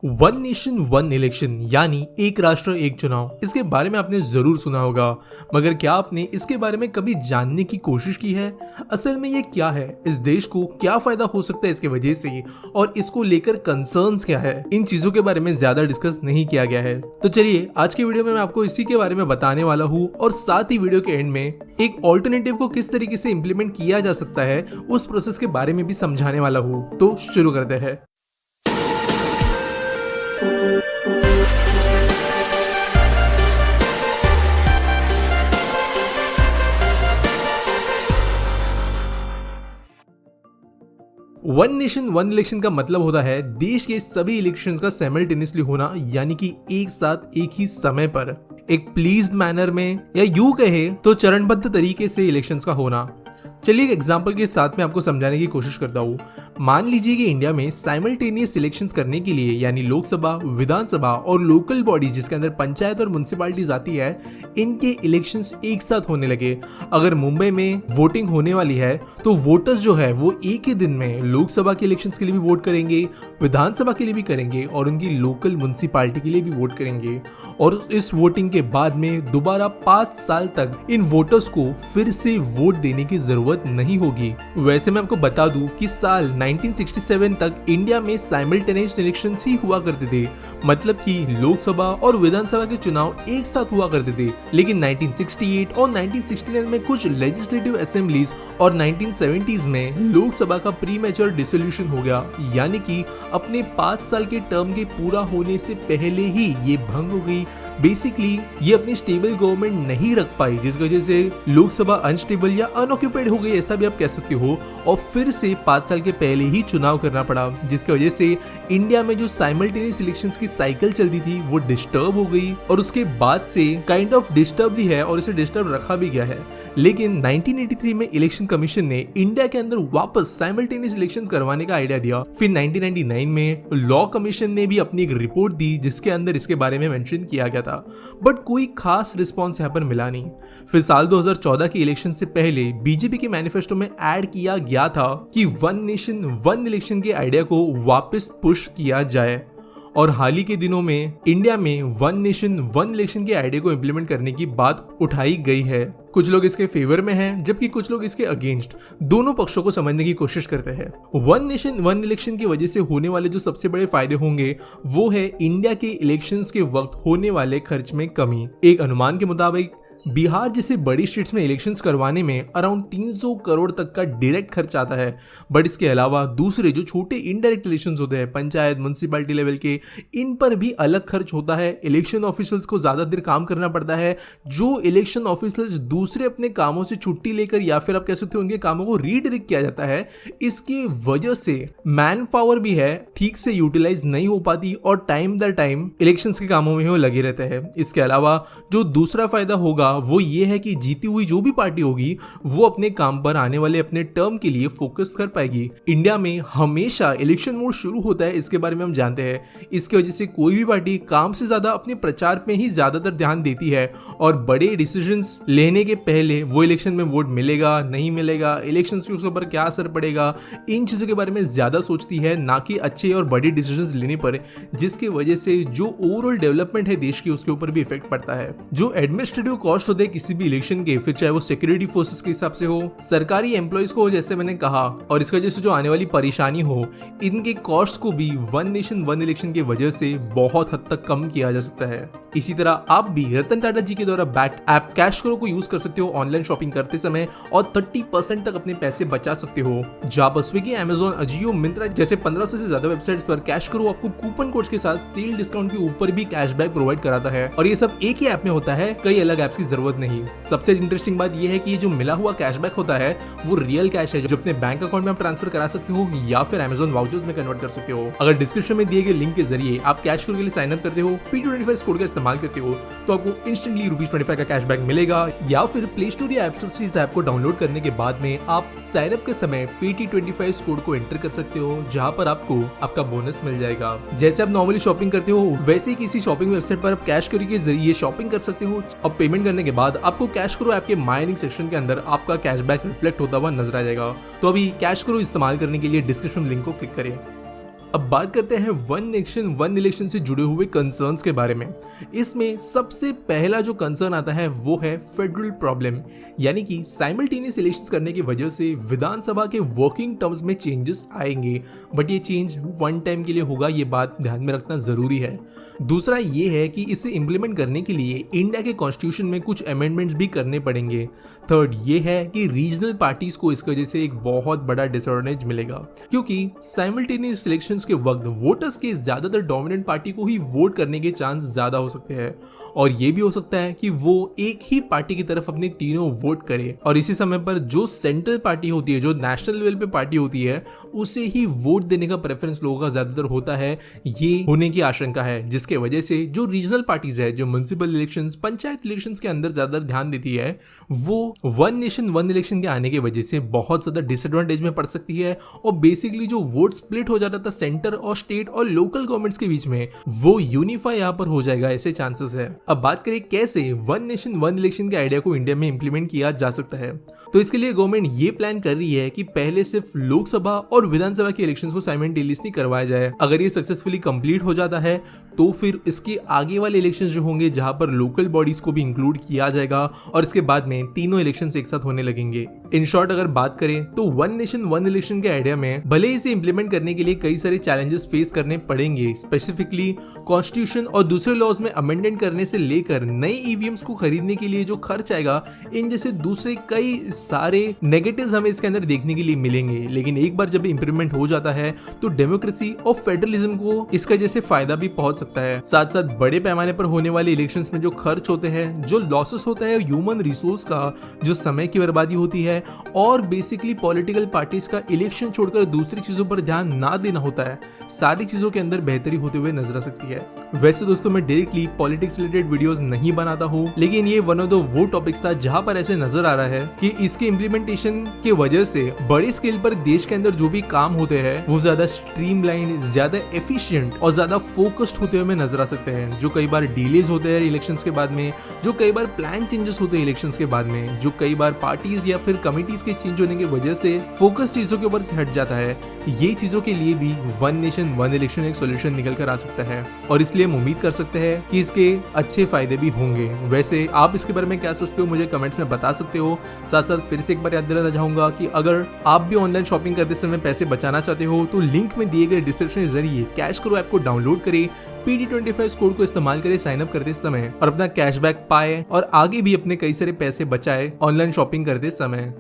One nation one election यानी एक राष्ट्र एक चुनाव, इसके बारे में आपने जरूर सुना होगा, मगर क्या आपने इसके बारे में कभी जानने की कोशिश की है? असल में ये क्या है, इस देश को क्या फायदा हो सकता है इसके वजह से, और इसको लेकर कंसर्न्स क्या है? इन चीजों के बारे में ज्यादा डिस्कस नहीं किया गया है। तो चलिए आज की वीडियो में मैं आपको इसी के बारे में बताने वाला हूँ, और साथ ही वीडियो के एंड में एक ऑल्टरनेटिव को किस तरीके से इम्प्लीमेंट किया जा सकता है उस प्रोसेस के बारे में भी समझाने वाला हूँ। तो शुरू करते हैं। वन नेशन वन इलेक्शन का मतलब होता है देश के सभी इलेक्शंस का साइमल्टेनियसली होना, यानी कि एक साथ एक ही समय पर एक प्लीज्ड मैनर में, या यूं कहे तो चरणबद्ध तरीके से इलेक्शंस का होना। चलिए एक एग्जांपल के साथ में आपको समझाने की कोशिश करता हूँ। मान लीजिए कि इंडिया में साइमल्टेनियस इलेक्शंस करने के लिए, यानी लोकसभा, विधानसभा और लोकल बॉडी जिसके अंदर पंचायत और म्युनिसिपैलिटीज आती है, इनके इलेक्शंस एक साथ होने लगे। अगर मुंबई में वोटिंग होने वाली है तो वोटर्स जो है वो एक ही दिन में लोकसभा के इलेक्शंस के लिए भी वोट करेंगे, विधानसभा के लिए भी करेंगे और उनकी लोकल म्युनिसिपैलिटी के लिए भी वोट करेंगे। और इस वोटिंग के बाद में दोबारा 5 साल तक इन वोटर्स को फिर से वोट देने की जरूरत नहीं होगी। वैसे मैं आपको बता दूं कि साल 1967 तक इंडिया में साइमल्टेनियस इलेक्शंस ही हुआ करते थे, मतलब कि लोकसभा और विधानसभा के चुनाव एक साथ हुआ करते थे। लेकिन 1968 और 1969 में कुछ लेजिस्लेटिव असेंबलीज और 1970s में लोकसभा का प्रीमेच्योर डिसोल्यूशन हो गया, यानी कि अपने 5 साल के टर्म के पूरा होने से पहले ही ये भंग हो गई। बेसिकली ये अपनी स्टेबल गवर्नमेंट नहीं रख पाई, जिस वजह से लोकसभा अनस्टेबल या अनऑक्यूपाइड हो गई, ऐसा भी आप कह सकते हो, और फिर से 5 साल के पहले ही चुनाव करना पड़ा, जिसकी वजह से इंडिया में जो साइमल्टेनियस इलेक्शंस की साइकिल चलती थी वो डिस्टर्ब हो गई, और उसके बाद से काइंड ऑफ डिस्टर्ब भी है और इसे डिस्टर्ब रखा भी गया है। लेकिन 1983 में इलेक्शन कमीशन ने इंडिया के अंदर वापस साइमल्टेनियस इलेक्शंस करवाने का आइडिया दिया। फिर 1999 में लॉ कमीशन ने भी अपनी एक रिपोर्ट दी जिसके अंदर इसके बारे में मेंशन किया गया था, बट कोई खास रिस्पॉन्स यहाँ पर मिला नहीं। फिर साल 2014 के इलेक्शन से पहले बीजेपी के मैनिफेस्टो में ऐड किया गया था कि वन नेशन वन इलेक्शन के आइडिया को वापस पुश किया जाए, और हाल ही के दिनों में इंडिया में वन नेशन वन इलेक्शन के आइडिया को इंप्लीमेंट करने की बात उठाई गई है। कुछ लोग इसके फेवर में हैं, जबकि कुछ लोग इसके अगेंस्ट। दोनों पक्षों को समझने की कोशिश करते हैं। वन नेशन वन इलेक्शन की वजह से होने वाले जो सबसे बड़े फायदे होंगे वो है इंडिया के इलेक्शंस के वक्त होने वाले खर्च में कमी। एक अनुमान के मुताबिक बिहार जैसे बड़ी स्टेट्स में इलेक्शंस करवाने में अराउंड 300 करोड़ तक का डायरेक्ट खर्च आता है। बट इसके अलावा दूसरे जो छोटे इनडायरेक्ट इलेक्शंस होते हैं, पंचायत म्युनिसिपैलिटी लेवल के, इन पर भी अलग खर्च होता है। इलेक्शन ऑफिसर्स को ज्यादा देर काम करना पड़ता है। जो इलेक्शन ऑफिसर्स दूसरे अपने कामों से छुट्टी लेकर, या फिर आप कह सकते हो उनके कामों को रीडायरेक्ट किया जाता है, इसकी वजह से मैन पावर भी है ठीक से यूटिलाइज नहीं हो पाती, और टाइम दर टाइम इलेक्शंस के कामों में वो लगे रहते हैं। इसके अलावा जो दूसरा फायदा होगा वो ये है कि जीती हुई जो भी पार्टी होगी वो अपने काम पर आने वाले अपने टर्म के लिए फोकस कर पाएगी। इंडिया में हमेशा इलेक्शन मोड शुरू होता है, इसके बारे में हम जानते हैं। इसकी वजह से कोई भी पार्टी काम से ज्यादा अपने प्रचार पे ही ज्यादातर ध्यान देती है, और बड़े डिसीजंस लेने के पहले वो इलेक्शन में वोट मिलेगा नहीं मिलेगा, इलेक्शंस के उसके ऊपर क्या असर पड़ेगा, इन चीजों के बारे में ज्यादा सोचती है, ना कि अच्छे और बड़े डिसीजंस लेने पर, जिसकी वजह से जो ओवरऑल डेवलपमेंट है देश की उसके ऊपर भी इफेक्ट पड़ता है। जो एडमिनिस्ट्रेटिव कॉस्ट होते हैं किसी भी इलेक्शन के, फिर चाहे वो सिक्योरिटी फोर्सेस के हिसाब से हो, सरकारी एम्प्लॉइज को, जैसे मैंने कहा, और इसकी वजह से जो आने वाली परेशानी हो, इनके कॉस्ट को भी वन नेशन वन इलेक्शन की वजह से बहुत हद तक कम किया जा सकता है। इसी तरह आप भी रतन टाटा जी के द्वारा बैक्ड ऐप कैश करो को यूज कर सकते हो ऑनलाइन शॉपिंग करते समय, और 30% तक अपने पैसे बचा सकते हो। जहां पर स्विगी, अमेजॉन, अजियो, मिंत्रा जैसे 1500 से ज्यादा वेबसाइट्स पर कैश करो आपको कूपन कोड्स के साथ सेल डिस्काउंट के ऊपर भी कैशबैक प्रोवाइड कराता है, और ये सब एक ही ऐप में होता है, कई अलग ऐप्स की जरूरत नहीं। सबसे इंटरेस्टिंग बात यह है कि ये जो मिला हुआ कैशबैक होता है वो रियल कैश है, जो अपने बैंक अकाउंट में आप ट्रांसफर करा सकते हो या फिर अमेजॉन वाउचर्स में कन्वर्ट कर सकते हो। अगर डिस्क्रिप्शन में दिए गए लिंक के जरिए आप कैश करो के लिए साइन अप करते हो, P225 कोड का इस्तेमाल करते हो, तो आपको इंस्टेंटली ₹25 का कैशबैक मिलेगा, या फिर प्ले स्टोर या ऐप स्टोर से इस ऐप को डाउनलोड करने के बाद में आप साइन अप के समय PT25 कोड को एंटर कर सकते हो, जहां पर आपको आपका बोनस मिल जाएगा। जैसे आप नॉर्मली शॉपिंग करते हो वैसे ही किसी शॉपिंग वेबसाइट पर आप कैश करो के जरिए शॉपिंग कर सकते हो, और पेमेंट करने के बाद आपको कैश करो ऐप के माय अर्निंग सेक्शन के अंदर आपका कैशबैक रिफ्लेक्ट होता हुआ नजर आ जाएगा। तो अभी कैश करो इस्तेमाल करने के लिए डिस्क्रिप्शन लिंक को क्लिक करें। अब बात करते हैं वन नेशन वन इलेक्शन से जुड़े हुए कंसर्न्स के बारे में। इसमें सबसे पहला जो कंसर्न आता है वो है फेडरल प्रॉब्लम, यानी कि साइमल्टेनियस इलेक्शंस करने की वजह से विधानसभा के वर्किंग टर्म्स में चेंजेस आएंगे, बट ये चेंज वन टाइम के लिए होगा, ये बात ध्यान में रखना जरूरी है। दूसरा ये है कि इसे इंप्लीमेंट करने के लिए इंडिया के कॉन्स्टिट्यूशन में कुछ अमेंडमेंट्स भी करने पड़ेंगे। थर्ड ये है कि रीजनल पार्टीज को इसकी वजह से एक बहुत बड़ा डिसएडवांटेज मिलेगा, क्योंकि साइमल्टेनियस इलेक्शंस के वक्त वोटर्स के ज्यादातर डोमिनेंट पार्टी को ही वोट करने के चांस ज्यादा हो सकते हैं, और ये भी हो सकता है कि वो एक ही पार्टी की तरफ अपने तीनों वोट करे, और इसी समय पर जो सेंट्रल पार्टी होती है, जो नेशनल लेवल पे पार्टी होती है, उसे ही वोट देने का प्रेफरेंस लोगों का ज्यादातर होता है। ये होने की आशंका है, जिसके वजह से जो रीजनल पार्टीज है, जो म्युनिसिपल इलेक्शंस, पंचायत इलेक्शंस के अंदर ज्यादा ध्यान देती है, वो वन नेशन वन इलेक्शन के आने की वजह से बहुत ज्यादा डिसएडवांटेज में पड़ सकती है, और बेसिकली जो वोट स्प्लिट हो जाता था सेंटर और स्टेट और लोकल गवर्नमेंट्स के बीच में, वो यूनिफाई यहाँ पर हो जाएगा, ऐसे चांसेस है। अब बात करें कैसे वन नेशन वन इलेक्शन के आइडिया को इंडिया में इंप्लीमेंट किया जा सकता है, तो इसके लिए गवर्नमेंट ये प्लान कर रही है कि पहले सिर्फ लोकसभा और विधानसभा के इलेक्शंस को साइमल्टेनियसली करवाया जाए। अगर ये सक्सेसफुली कंप्लीट हो जाता है तो फिर इसके आगे वाले इलेक्शंस जो होंगे, जहां पर लोकल बॉडीज को भी इंक्लूड किया जाएगा, और इसके बाद में तीनों इलेक्शंस एक साथ होने लगेंगे। इन शॉर्ट अगर बात करें तो वन नेशन वन इलेक्शन के आइडिया में भले इसे इंप्लीमेंट करने के लिए कई सारे चैलेंजेस फेस करने पड़ेंगे, स्पेसिफिकली कॉन्स्टिट्यूशन और दूसरे लॉज में अमेंडमेंट करने से लेकर नए ईवीएम्स को खरीदने के लिए जो खर्च आएगा, इन जैसे दूसरे कई सारे नेगेटिव्स हमें इसके अंदर देखने के लिए मिलेंगे। लेकिन एक बार जब इंप्लीमेंट हो जाता है तो डेमोक्रेसी और फेडरलिज्म को इसका जैसे फायदा भी पहुंच सकता है। साथ साथ बड़े पैमाने पर होने वाले इलेक्शंस में जो खर्च होते हैं, जो लॉसेस होता है ह्यूमन रिसोर्स का, जो समय की बर्बादी होती है, और बेसिकली पॉलिटिकल पार्टीज का इलेक्शन छोड़कर दूसरी चीजों पर ध्यान ना देना होता है, सारी चीजों के अंदर बेहतरी होते हुए नजर आ सकती है। वैसे दोस्तों मैं डायरेक्टली पॉलिटिक्स रिलेटेड वीडियोस नहीं बनाता हूँ, लेकिन ये वन ऑफ द वो टॉपिक्स था जहां पर ऐसे नजर आ रहा है कि इसके इंप्लीमेंटेशन की वजह से बड़े स्केल पर देश के अंदर जो भी काम होते हैं वो ज्यादा स्ट्रीमलाइन, ज्यादा एफिशिएंट और ज्यादा फोकस्ड होते हुए नजर आ सकते हैं। जो कई बार डिलेज होते हैं इलेक्शंस के बाद में, जो कई बार प्लान चेंजेस होते हैं इलेक्शंस के बाद में, जो कई बार पार्टीज या फिर कमिटीज के चेंज होने की वजह से फोकस चीजों के ऊपर से हट जाता है, ये चीजों के लिए भी वन नेशन वन इलेक्शन एक सोल्यूशन निकल कर आ सकता है, और इसलिए हम उम्मीद कर सकते हैं कि इसके अच्छे फायदे भी होंगे। वैसे आप इसके बारे में क्या सोचते हो मुझे कमेंट्स में बता सकते हो। साथ साथ फिर से एक बार याद दिलाना चाहूंगा कि अगर आप भी ऑनलाइन शॉपिंग करते समय पैसे बचाना चाहते हो तो लिंक में दिए गए डिस्क्रिप्शन के जरिए कैश करो ऐप को डाउनलोड करें, PD25 कोड को इस्तेमाल करें साइन अप करते समय, और अपना कैशबैक पाए और आगे भी अपने कई सारे पैसे बचाए ऑनलाइन शॉपिंग करते समय।